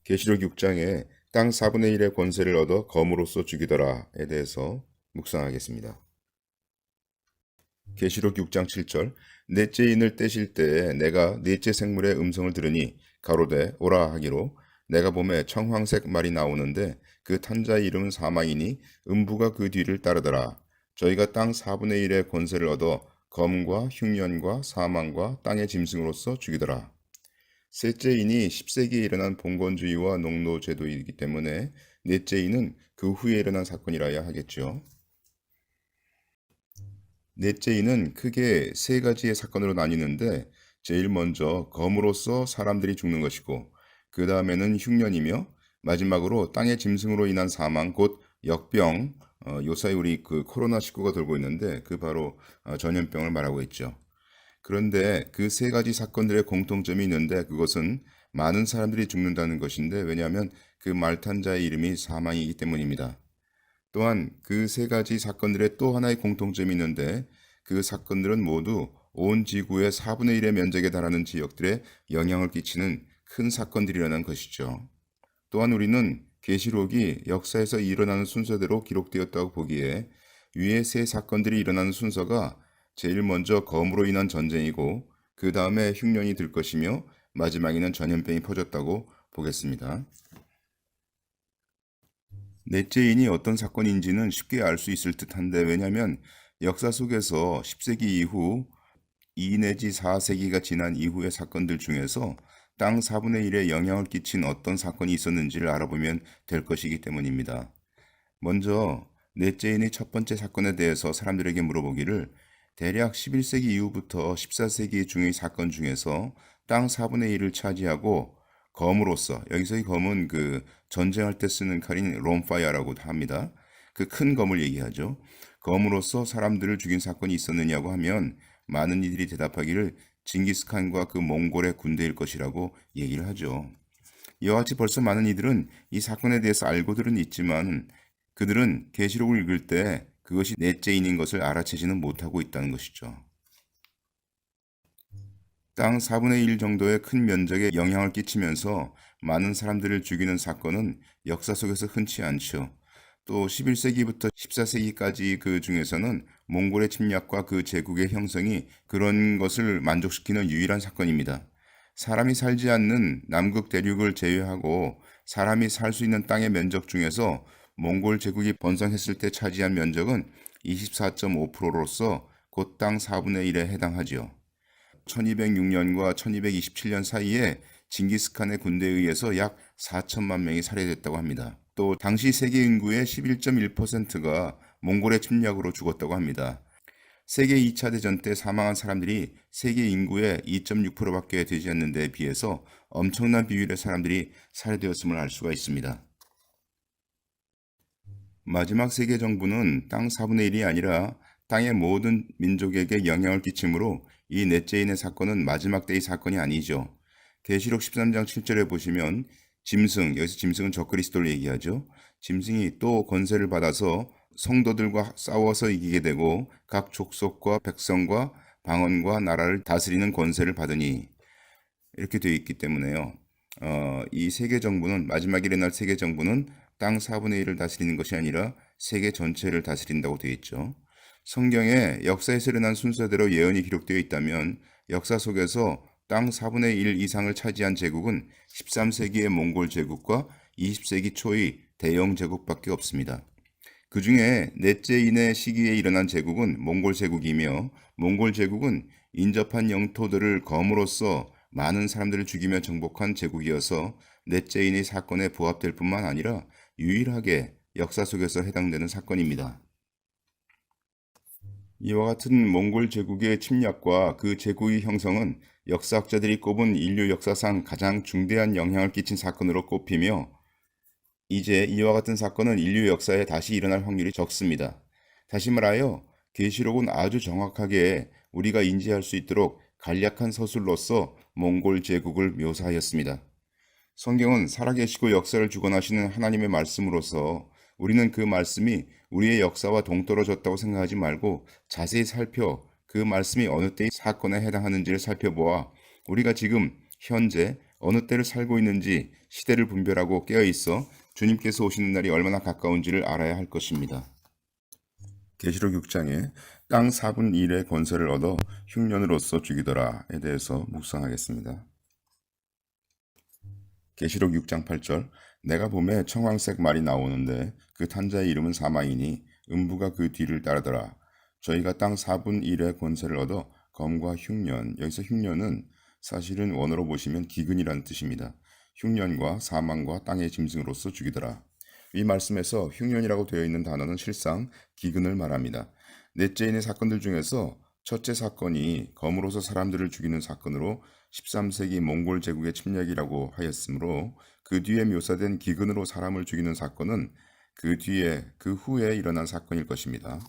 계시록 6장에 땅 4분의 1의 권세를 얻어 검으로써 죽이더라에 대해서 묵상하겠습니다. 계시록 6장 7절 넷째 인을 떼실 때에 내가 넷째 생물의 음성을 들으니 가로되 오라 하기로 내가 보매 청황색 말이 나오는데 그 탄자의 이름은 사망이니 음부가 그 뒤를 따르더라. 저희가 땅 4분의 1의 권세를 얻어 검과 흉년과 사망과 땅의 짐승으로서 죽이더라. 셋째 인이 10세기에 일어난 봉건주의와 농노제도이기 때문에 넷째 인은 그 후에 일어난 사건이라야 하겠죠. 넷째 인은 크게 세 가지의 사건으로 나뉘는데 제일 먼저 검으로써 사람들이 죽는 것이고 그 다음에는 흉년이며 마지막으로 땅의 짐승으로 인한 사망 곧 역병 요사이 우리 그 코로나19가 돌고 있는데 그 바로 전염병을 말하고 있죠. 그런데 그 세 가지 사건들의 공통점이 있는데 그것은 많은 사람들이 죽는다는 것인데 왜냐하면 그 말탄자의 이름이 사망이기 때문입니다. 또한 그 세 가지 사건들의 또 하나의 공통점이 있는데 그 사건들은 모두 온 지구의 4분의 1의 면적에 달하는 지역들에 영향을 끼치는 큰 사건들이라는 것이죠. 또한 우리는 계시록이 역사에서 일어나는 순서대로 기록되었다고 보기에 위의 세 사건들이 일어나는 순서가 제일 먼저 검으로 인한 전쟁이고 그 다음에 흉년이 들 것이며 마지막에는 전염병이 퍼졌다고 보겠습니다. 넷째인이 어떤 사건인지는 쉽게 알 수 있을 듯한데 왜냐하면 역사 속에서 10세기 이후 2 내지 4세기가 지난 이후의 사건들 중에서 땅 4분의 1에 영향을 끼친 어떤 사건이 있었는지를 알아보면 될 것이기 때문입니다. 먼저 넷째인의 첫 번째 사건에 대해서 사람들에게 물어보기를 대략 11세기 이후부터 14세기 중의 사건 중에서 땅 4분의 1을 차지하고 검으로써 여기서의 검은 그 전쟁할 때 쓰는 칼인 롬파이어라고 합니다. 그 큰 검을 얘기하죠. 검으로써 사람들을 죽인 사건이 있었느냐고 하면 많은 이들이 대답하기를 징기스칸과 그 몽골의 군대일 것이라고 얘기를 하죠. 이와 같이 벌써 많은 이들은 이 사건에 대해서 알고들은 있지만 그들은 계시록을 읽을 때 그것이 넷째인인 것을 알아채지는 못하고 있다는 것이죠. 땅 4분의 1 정도의 큰 면적에 영향을 끼치면서 많은 사람들을 죽이는 사건은 역사 속에서 흔치 않죠. 또 11세기부터 14세기까지 그 중에서는 몽골의 침략과 그 제국의 형성이 그런 것을 만족시키는 유일한 사건입니다. 사람이 살지 않는 남극 대륙을 제외하고 사람이 살 수 있는 땅의 면적 중에서 몽골 제국이 번성했을 때 차지한 면적은 24.5%로서 곧 땅 4분의 1에 해당하지요. 1206년과 1227년 사이에 징기스칸의 군대에 의해서 약 4천만 명이 살해됐다고 합니다. 또 당시 세계 인구의 11.1%가 몽골의 침략으로 죽었다고 합니다. 세계 2차 대전 때 사망한 사람들이 세계 인구의 2.6%밖에 되지 않는 데에 비해서 엄청난 비율의 사람들이 살해되었음을 알 수가 있습니다. 마지막 세계 정부는 땅 4분의 1이 아니라 땅의 모든 민족에게 영향을 끼치므로 이 넷째인의 사건은 마지막 때의 사건이 아니죠. 계시록 13장 7절에 보시면 짐승, 여기서 짐승은 적그리스도를 얘기하죠. 짐승이 또 권세를 받아서 성도들과 싸워서 이기게 되고 각 족속과 백성과 방언과 나라를 다스리는 권세를 받으니 이렇게 되어 있기 때문에요. 이 세계 정부는 마지막 일어날 세계 정부는 땅 4분의 1을 다스리는 것이 아니라 세계 전체를 다스린다고 되어 있죠. 성경에 역사에서 일어난 순서대로 예언이 기록되어 있다면 역사 속에서 땅 4분의 1 이상을 차지한 제국은 13세기의 몽골 제국과 20세기 초의 대영 제국밖에 없습니다. 그 중에 넷째인의 시기에 일어난 제국은 몽골 제국이며 몽골 제국은 인접한 영토들을 검으로써 많은 사람들을 죽이며 정복한 제국이어서 넷째인의 사건에 부합될 뿐만 아니라 유일하게 역사 속에서 해당되는 사건입니다. 이와 같은 몽골 제국의 침략과 그 제국의 형성은 역사학자들이 꼽은 인류 역사상 가장 중대한 영향을 끼친 사건으로 꼽히며 이제 이와 같은 사건은 인류 역사에 다시 일어날 확률이 적습니다. 다시 말하여 계시록은 아주 정확하게 우리가 인지할 수 있도록 간략한 서술로서 몽골 제국을 묘사하였습니다. 성경은 살아계시고 역사를 주관하시는 하나님의 말씀으로서 우리는 그 말씀이 우리의 역사와 동떨어졌다고 생각하지 말고 자세히 살펴 그 말씀이 어느 때의 사건에 해당하는지를 살펴보아 우리가 지금 현재 어느 때를 살고 있는지 시대를 분별하고 깨어 있어 주님께서 오시는 날이 얼마나 가까운지를 알아야 할 것입니다. 계시록 6장에 땅 4분 1의 권세를 얻어 흉년으로서 죽이더라에 대해서 묵상하겠습니다. 계시록 6장 8절 내가 봄에 청황색 말이 나오는데 그 탄자의 이름은 사망이니 음부가 그 뒤를 따르더라. 저희가 땅 4분 1의 권세를 얻어 검과 흉년, 여기서 흉년은 사실은 원어로 보시면 기근이라는 뜻입니다. 흉년과 사망과 땅의 짐승으로서 죽이더라. 이 말씀에서 흉년이라고 되어 있는 단어는 실상 기근을 말합니다. 넷째인의 사건들 중에서 첫째 사건이 검으로서 사람들을 죽이는 사건으로 13세기 몽골 제국의 침략이라고 하였으므로 그 뒤에 묘사된 기근으로 사람을 죽이는 사건은 그 후에 일어난 사건일 것입니다.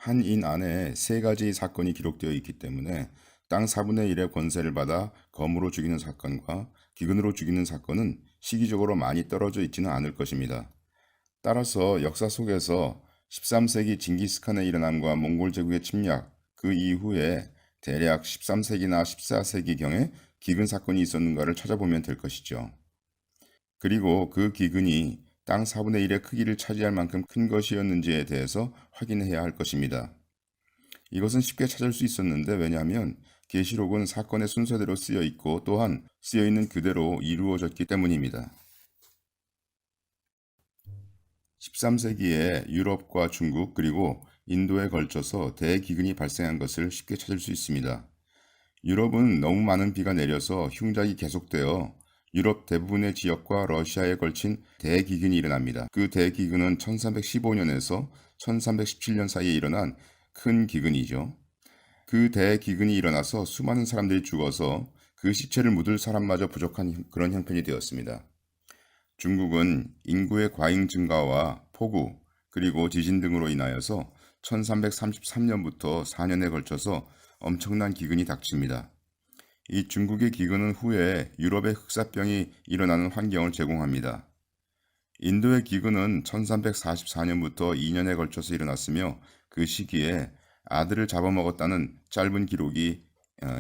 한 인 안에 세 가지 사건이 기록되어 있기 때문에 땅 4분의 1의 권세를 받아 검으로 죽이는 사건과 기근으로 죽이는 사건은 시기적으로 많이 떨어져 있지는 않을 것입니다. 따라서 역사 속에서 13세기 징기스칸의 일어남과 몽골 제국의 침략, 그 이후에 대략 13세기나 14세기경에 기근 사건이 있었는가를 찾아보면 될 것이죠. 그리고 그 기근이 땅 4분의 1의 크기를 차지할 만큼 큰 것이었는지에 대해서 확인해야 할 것입니다. 이것은 쉽게 찾을 수 있었는데 왜냐하면 계시록은 사건의 순서대로 쓰여 있고 또한 쓰여 있는 그대로 이루어졌기 때문입니다. 13세기에 유럽과 중국 그리고 인도에 걸쳐서 대기근이 발생한 것을 쉽게 찾을 수 있습니다. 유럽은 너무 많은 비가 내려서 흉작이 계속되어 유럽 대부분의 지역과 러시아에 걸친 대기근이 일어납니다. 그 대기근은 1315년에서 1317년 사이에 일어난 큰 기근이죠. 그 대기근이 일어나서 수많은 사람들이 죽어서 그 시체를 묻을 사람마저 부족한 그런 형편이 되었습니다. 중국은 인구의 과잉 증가와 폭우, 그리고 지진 등으로 인하여서 1333년부터 4년에 걸쳐서 엄청난 기근이 닥칩니다. 이 중국의 기근은 후에 유럽의 흑사병이 일어나는 환경을 제공합니다. 인도의 기근은 1344년부터 2년에 걸쳐서 일어났으며 그 시기에 아들을 잡아먹었다는 짧은 기록이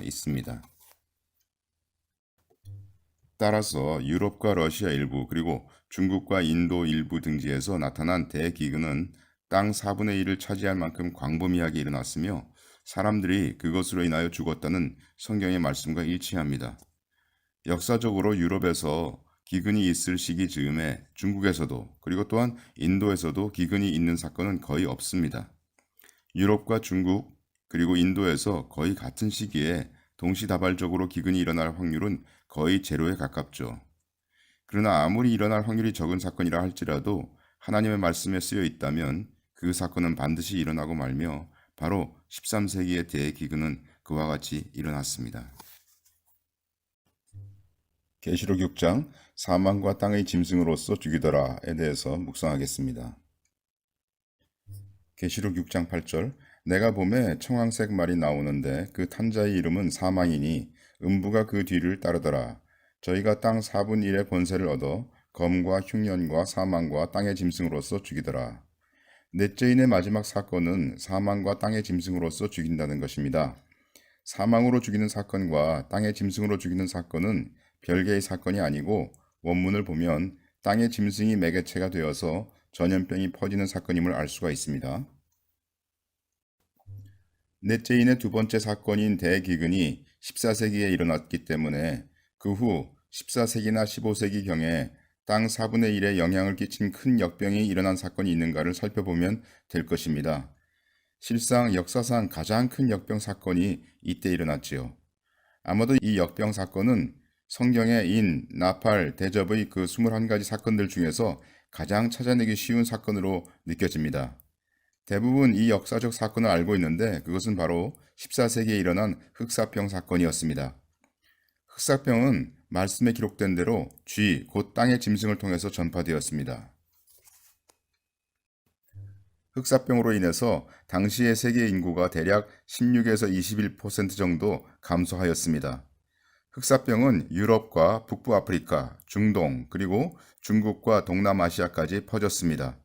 있습니다. 따라서 유럽과 러시아 일부 그리고 중국과 인도 일부 등지에서 나타난 대기근은 땅 4분의 1을 차지할 만큼 광범위하게 일어났으며 사람들이 그것으로 인하여 죽었다는 성경의 말씀과 일치합니다. 역사적으로 유럽에서 기근이 있을 시기 즈음에 중국에서도 그리고 또한 인도에서도 기근이 있는 사건은 거의 없습니다. 유럽과 중국 그리고 인도에서 거의 같은 시기에 동시다발적으로 기근이 일어날 확률은 거의 제로에 가깝죠. 그러나 아무리 일어날 확률이 적은 사건이라 할지라도 하나님의 말씀에 쓰여 있다면 그 사건은 반드시 일어나고 말며 바로 13세기의 대기근은 그와 같이 일어났습니다. 계시록 6장 사망과 땅의 짐승으로서 죽이더라에 대해서 묵상하겠습니다. 계시록 6장 8절 내가 봄에 청황색 말이 나오는데 그 탄자의 이름은 사망이니 음부가 그 뒤를 따르더라. 저희가 땅 4분 1의 권세를 얻어 검과 흉년과 사망과 땅의 짐승으로서 죽이더라. 넷째인의 마지막 사건은 사망과 땅의 짐승으로서 죽인다는 것입니다. 사망으로 죽이는 사건과 땅의 짐승으로 죽이는 사건은 별개의 사건이 아니고 원문을 보면 땅의 짐승이 매개체가 되어서 전염병이 퍼지는 사건임을 알 수가 있습니다. 넷째인의 두 번째 사건인 대기근이 14세기에 일어났기 때문에 그 후 14세기나 15세기경에 땅 4분의 1에 영향을 끼친 큰 역병이 일어난 사건이 있는가를 살펴보면 될 것입니다. 실상 역사상 가장 큰 역병 사건이 이때 일어났지요. 아마도 이 역병 사건은 성경의 인, 나팔, 대접의 그 21가지 사건들 중에서 가장 찾아내기 쉬운 사건으로 느껴집니다. 대부분 이 역사적 사건을 알고 있는데 그것은 바로 14세기에 일어난 흑사병 사건이었습니다. 흑사병은 말씀에 기록된 대로 쥐, 곧 땅의 짐승을 통해서 전파되었습니다. 흑사병으로 인해서 당시의 세계 인구가 대략 16에서 21% 정도 감소하였습니다. 흑사병은 유럽과 북부 아프리카, 중동, 그리고 중국과 동남아시아까지 퍼졌습니다.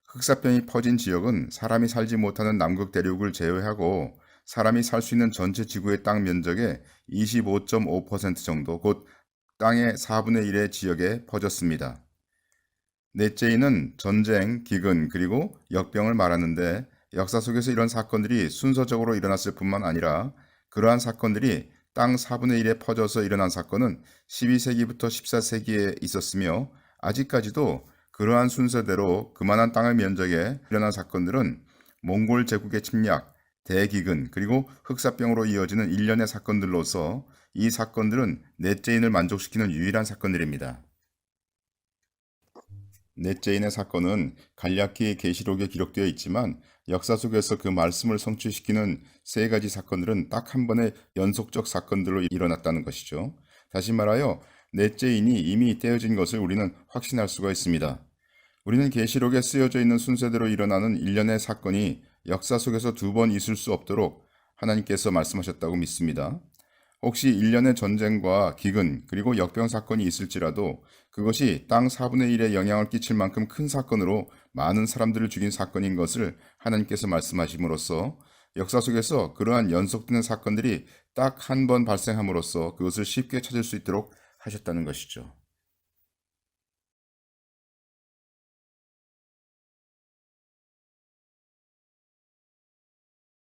흑사병이 퍼진 지역은 사람이 살지 못하는 남극 대륙을 제외하고 사람이 살 수 있는 전체 지구의 땅 면적의 25.5% 정도, 곧 땅의 4분의 1의 지역에 퍼졌습니다. 넷째인은 전쟁, 기근, 그리고 역병을 말하는데 역사 속에서 이런 사건들이 순서적으로 일어났을 뿐만 아니라 그러한 사건들이 땅 4분의 1에 퍼져서 일어난 사건은 12세기부터 14세기에 있었으며 아직까지도 그러한 순서대로 그만한 땅의 면적에 일어난 사건들은 몽골 제국의 침략, 대기근, 그리고 흑사병으로 이어지는 일련의 사건들로서 이 사건들은 넷째인을 만족시키는 유일한 사건들입니다. 넷째인의 사건은 간략히 계시록에 기록되어 있지만 역사 속에서 그 말씀을 성취시키는 세 가지 사건들은 딱 한 번의 연속적 사건들로 일어났다는 것이죠. 다시 말하여 넷째인이 이미 떼어진 것을 우리는 확신할 수가 있습니다. 우리는 계시록에 쓰여져 있는 순서대로 일어나는 일련의 사건이 역사 속에서 두 번 있을 수 없도록 하나님께서 말씀하셨다고 믿습니다. 혹시 일련의 전쟁과 기근 그리고 역병 사건이 있을지라도 그것이 땅 4분의 1에 영향을 끼칠 만큼 큰 사건으로 많은 사람들을 죽인 사건인 것을 하나님께서 말씀하심으로써 역사 속에서 그러한 연속되는 사건들이 딱 한 번 발생함으로써 그것을 쉽게 찾을 수 있도록 하셨다는 것이죠.